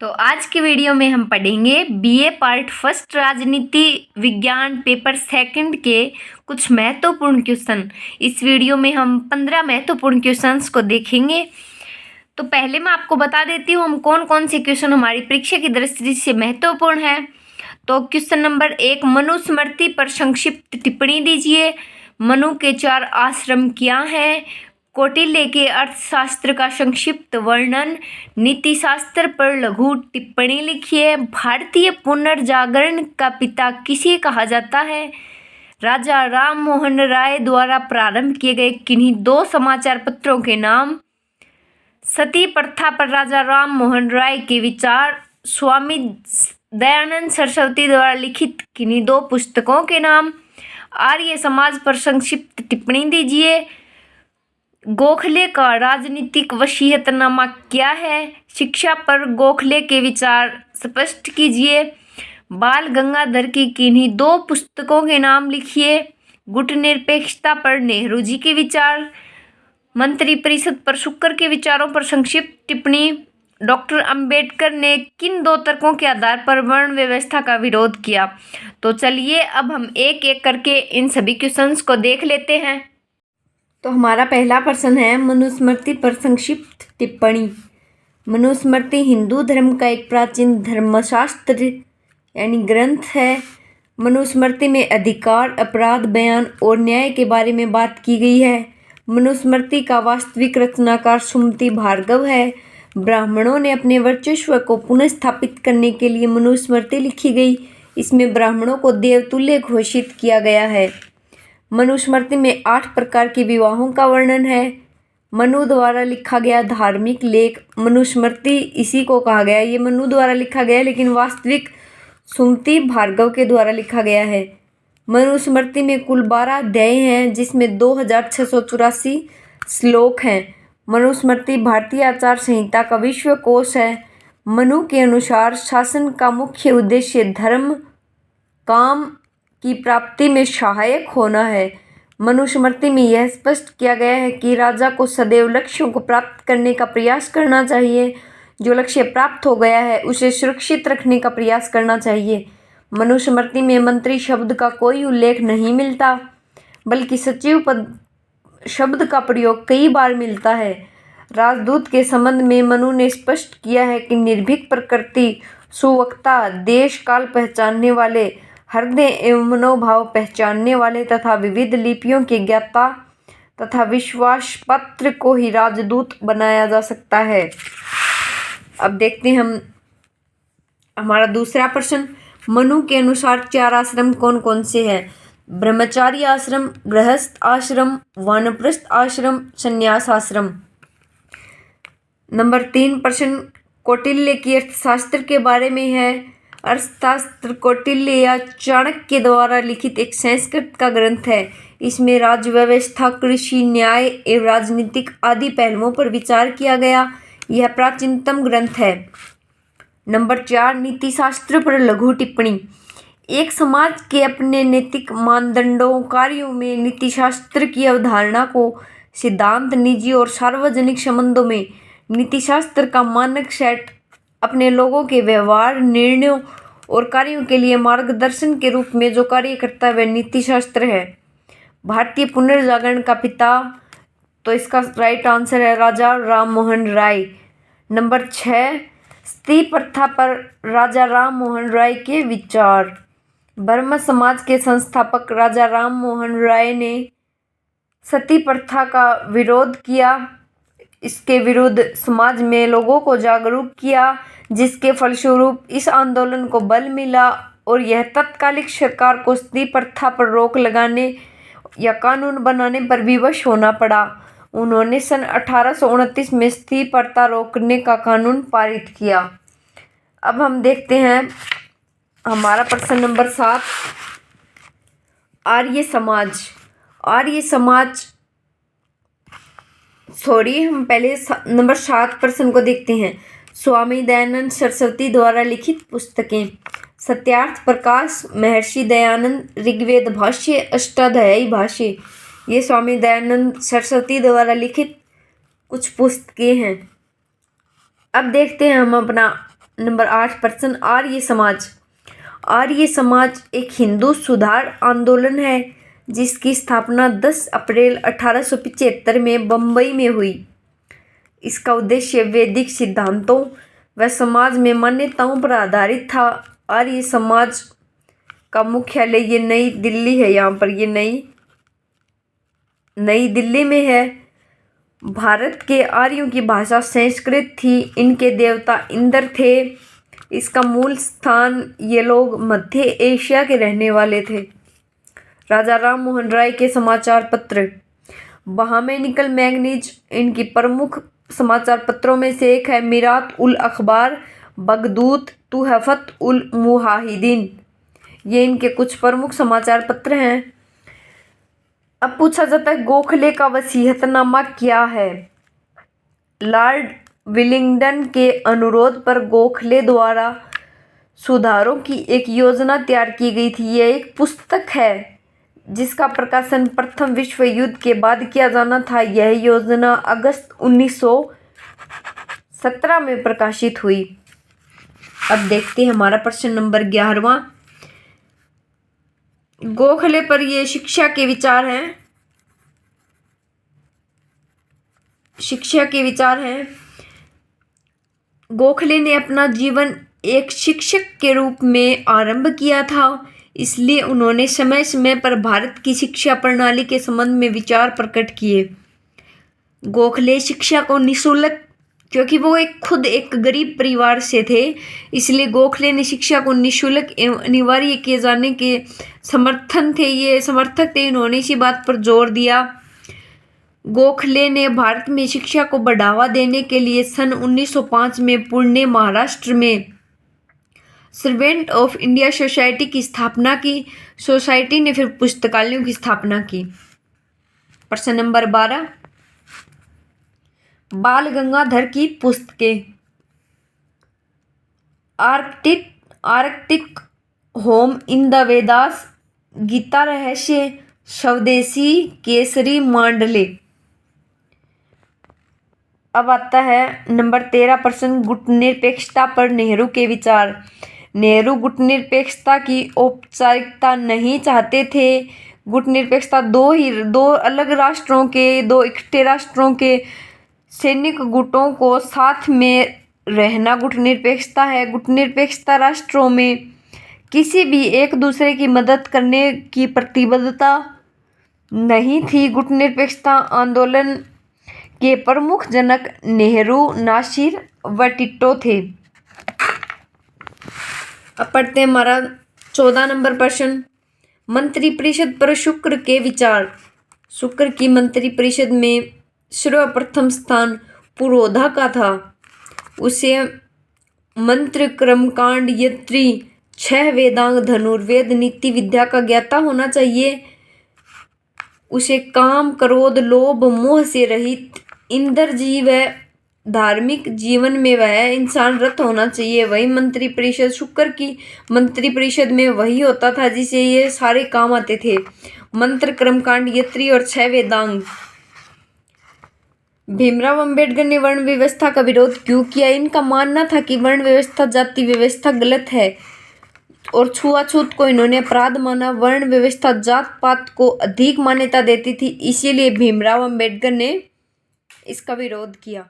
तो आज की वीडियो में हम पढ़ेंगे बीए पार्ट फर्स्ट राजनीति विज्ञान पेपर सेकंड के कुछ महत्वपूर्ण क्वेश्चन। इस वीडियो में हम 15 महत्वपूर्ण क्वेश्चंस को देखेंगे। तो पहले मैं आपको बता देती हूँ हम कौन कौन से क्वेश्चन हमारी परीक्षा की दृष्टि से महत्वपूर्ण है। तो क्वेश्चन नंबर 1, मनुस्मृति पर संक्षिप्त टिप्पणी दीजिए। मनु के 4 आश्रम क्या हैं? कौटिल्य के अर्थशास्त्र का संक्षिप्त वर्णन। नीति शास्त्र पर लघु टिप्पणी लिखिए। भारतीय पुनर्जागरण का पिता किसे कहा जाता है? राजा राम मोहन राय द्वारा प्रारंभ किए गए किन्हीं 2 समाचार पत्रों के नाम। सती प्रथा पर राजा राम मोहन राय के विचार। स्वामी दयानंद सरस्वती द्वारा लिखित किन्हीं 2 पुस्तकों के नाम। आर्य समाज पर संक्षिप्त टिप्पणी दीजिए। गोखले का राजनीतिक वसीयतनामा क्या है? शिक्षा पर गोखले के विचार स्पष्ट कीजिए। बाल गंगाधर की किन्हीं 2 पुस्तकों के नाम लिखिए। गुटनिरपेक्षता पर नेहरू जी के विचार। मंत्रिपरिषद पर शुक्र के विचारों पर संक्षिप्त टिप्पणी। डॉक्टर अंबेडकर ने किन 2 तर्कों के आधार पर वर्ण व्यवस्था का विरोध किया? तो चलिए अब हम एक एक करके इन सभी क्वेश्चंस को देख लेते हैं। तो हमारा पहला प्रश्न है मनुस्मृति पर संक्षिप्त टिप्पणी। मनुस्मृति हिंदू धर्म का एक प्राचीन धर्मशास्त्र यानी ग्रंथ है। मनुस्मृति में अधिकार, अपराध, बयान और न्याय के बारे में बात की गई है। मनुस्मृति का वास्तविक रचनाकार सुमति भार्गव है। ब्राह्मणों ने अपने वर्चस्व को पुनः स्थापित करने के लिए मनुस्मृति लिखी गई। इसमें ब्राह्मणों को देवतुल्य घोषित किया गया है। मनुस्मृति में 8 प्रकार के विवाहों का वर्णन है। मनु द्वारा लिखा गया धार्मिक लेख मनुस्मृति इसी को कहा गया है। ये मनु द्वारा लिखा गया है लेकिन वास्तविक सुमति भार्गव के द्वारा लिखा गया है। मनुस्मृति में कुल 12 अध्याय हैं जिसमें 2684 श्लोक हैं। मनुस्मृति भारतीय आचार संहिता का विश्वकोश है। मनु के अनुसार शासन का मुख्य उद्देश्य धर्म काम की प्राप्ति में सहायक होना है। मनुस्मृति में यह स्पष्ट किया गया है कि राजा को सदैव लक्ष्यों को प्राप्त करने का प्रयास करना चाहिए। जो लक्ष्य प्राप्त हो गया है उसे सुरक्षित रखने का प्रयास करना चाहिए। मनुस्मृति में मंत्री शब्द का कोई उल्लेख नहीं मिलता बल्कि सचिव पद शब्द का प्रयोग कई बार मिलता है। राजदूत के संबंध में मनु ने स्पष्ट किया है कि निर्भीक प्रकृति, सुवक्ता, देश काल पहचानने वाले, हृदय एवं मनोभाव पहचानने वाले तथा विविध लिपियों के ज्ञाता तथा विश्वास पत्र को ही राजदूत बनाया जा सकता है। अब देखते हैं हम हमारा दूसरा प्रश्न। मनु के अनुसार 4 आश्रम कौन कौन से हैं? ब्रह्मचारी आश्रम, गृहस्थ आश्रम, वानप्रस्थ आश्रम, संन्यास आश्रम। नंबर 3 प्रश्न कौटिल्य की अर्थशास्त्र के बारे में है। अर्थशास्त्र कौटिल्य या चाणक्य द्वारा लिखित एक संस्कृत का ग्रंथ है। इसमें राज्य व्यवस्था, कृषि, न्याय एवं राजनीतिक आदि पहलुओं पर विचार किया गया। यह प्राचीनतम ग्रंथ है। नंबर 4 नीति शास्त्र पर लघु टिप्पणी। एक समाज के अपने नैतिक मानदंडों कार्यों में नीति शास्त्र की अवधारणा को सिद्धांत, निजी और सार्वजनिक संबंधों में नीति शास्त्र का मानक सेट अपने लोगों के व्यवहार, निर्णयों और कार्यों के लिए मार्गदर्शन के रूप में जो कार्य करता है वह नीति शास्त्र है। भारतीय पुनर्जागरण का पिता, तो इसका राइट आंसर है राजा राम मोहन राय। नंबर 6 सती प्रथा पर राजा राम मोहन राय के विचार। ब्रह्म समाज के संस्थापक राजा राम मोहन राय ने सती प्रथा का विरोध किया। इसके विरुद्ध समाज में लोगों को जागरूक किया जिसके फलस्वरूप इस आंदोलन को बल मिला और यह तत्कालिक सरकार को सती प्रथा पर रोक लगाने या कानून बनाने पर विवश होना पड़ा। उन्होंने सन 1829 में सती प्रथा रोकने का कानून पारित किया। अब हम देखते हैं हमारा प्रश्न नंबर 7 आर्य समाज। हम पहले नंबर 7 प्रश्न को देखते हैं। स्वामी दयानंद सरस्वती द्वारा लिखित पुस्तकें। सत्यार्थ प्रकाश, महर्षि दयानंद, ऋग्वेद भाष्य, अष्टाध्यायी भाष्य। ये स्वामी दयानंद सरस्वती द्वारा लिखित कुछ पुस्तकें हैं। अब देखते हैं हम अपना नंबर 8 प्रश्न, आर्य समाज। आर्य समाज एक हिंदू सुधार आंदोलन है जिसकी स्थापना 10 अप्रैल 1875 में बम्बई में हुई। इसका उद्देश्य वैदिक सिद्धांतों व समाज में मान्यताओं पर आधारित था। आर्य समाज का मुख्यालय ये नई दिल्ली है, यहाँ पर ये नई दिल्ली में है। भारत के आर्यों की भाषा संस्कृत थी। इनके देवता इंद्र थे। इसका मूल स्थान, ये लोग मध्य एशिया के रहने वाले थे। राजा राम मोहन राय के समाचार पत्र, बहामैनिकल मैगनीज इनकी प्रमुख समाचार पत्रों में से एक है। मिरात उल अखबार, बगदूत, तुहफत उल मुहाहिदीन, ये इनके कुछ प्रमुख समाचार पत्र हैं। अब पूछा जाता है गोखले का वसीयतनामा क्या है। लॉर्ड विलिंगडन के अनुरोध पर गोखले द्वारा सुधारों की एक योजना तैयार की गई थी। यह एक पुस्तक है जिसका प्रकाशन प्रथम विश्व युद्ध के बाद किया जाना था। यह योजना अगस्त 1917 में प्रकाशित हुई। अब देखते हैं हमारा प्रश्न नंबर 11वां। गोखले पर ये शिक्षा के विचार हैं। गोखले ने अपना जीवन एक शिक्षक के रूप में आरंभ किया था, इसलिए उन्होंने समय समय पर भारत की शिक्षा प्रणाली के संबंध में विचार प्रकट किए। गोखले शिक्षा को निःशुल्क, क्योंकि वो खुद एक गरीब परिवार से थे, इसलिए गोखले ने शिक्षा को निःशुल्क एवं अनिवार्य किए जाने के समर्थक थे। इन्होंने इसी बात पर जोर दिया। गोखले ने भारत में शिक्षा को बढ़ावा देने के लिए सन 1905 में पुणे, महाराष्ट्र में सर्वेंट ऑफ इंडिया सोसाइटी की स्थापना की। सोसाइटी ने फिर पुस्तकालयों की स्थापना की। प्रश्न नंबर 12, बाल गंगाधर की पुस्तकें। Arctic home in the Vedas, Gita Rahasya, Swadeshi, Kesari, मांडले। अब आता है नंबर 13 प्रश्न, गुटनिरपेक्षता पर नेहरू के विचार। नेहरू गुटनिरपेक्षता की औपचारिकता नहीं चाहते थे। गुटनिरपेक्षता दो अलग राष्ट्रों के, दो इकट्ठे राष्ट्रों के सैनिक गुटों को साथ में रहना गुटनिरपेक्षता है। गुटनिरपेक्षता राष्ट्रों में किसी भी एक दूसरे की मदद करने की प्रतिबद्धता नहीं थी। गुटनिरपेक्षता आंदोलन के प्रमुख जनक नेहरू, नासिर व टिट्टो थे। अब पढ़ते हैं हमारा 14 नंबर प्रश्न, मंत्रिपरिषद पर शुक्र के विचार। शुक्र की मंत्रिपरिषद में सर्वप्रथम स्थान पुरोधा का था। उसे मंत्र, कर्मकांड, यत्री, 6 वेदांग, धनुर्वेद, नीति विद्या का ज्ञाता होना चाहिए। उसे काम, क्रोध, लोभ, मोह से रहित इंद्रजीव है। धार्मिक जीवन में वह इंसान रत होना चाहिए। वही मंत्रिपरिषद, शुक्र की मंत्रिपरिषद में वही होता था जिसे ये सारे काम आते थे। मंत्र, कर्मकांड, यत्री और 6 वेदांग। भीमराव अंबेडकर ने वर्ण व्यवस्था का विरोध क्यों किया? इनका मानना था कि वर्ण व्यवस्था, जाति व्यवस्था गलत है और छुआछूत को इन्होंने अपराध माना। वर्ण व्यवस्था जात पात को अधिक मान्यता देती थी, इसीलिए भीमराव अंबेडकर ने इसका विरोध किया।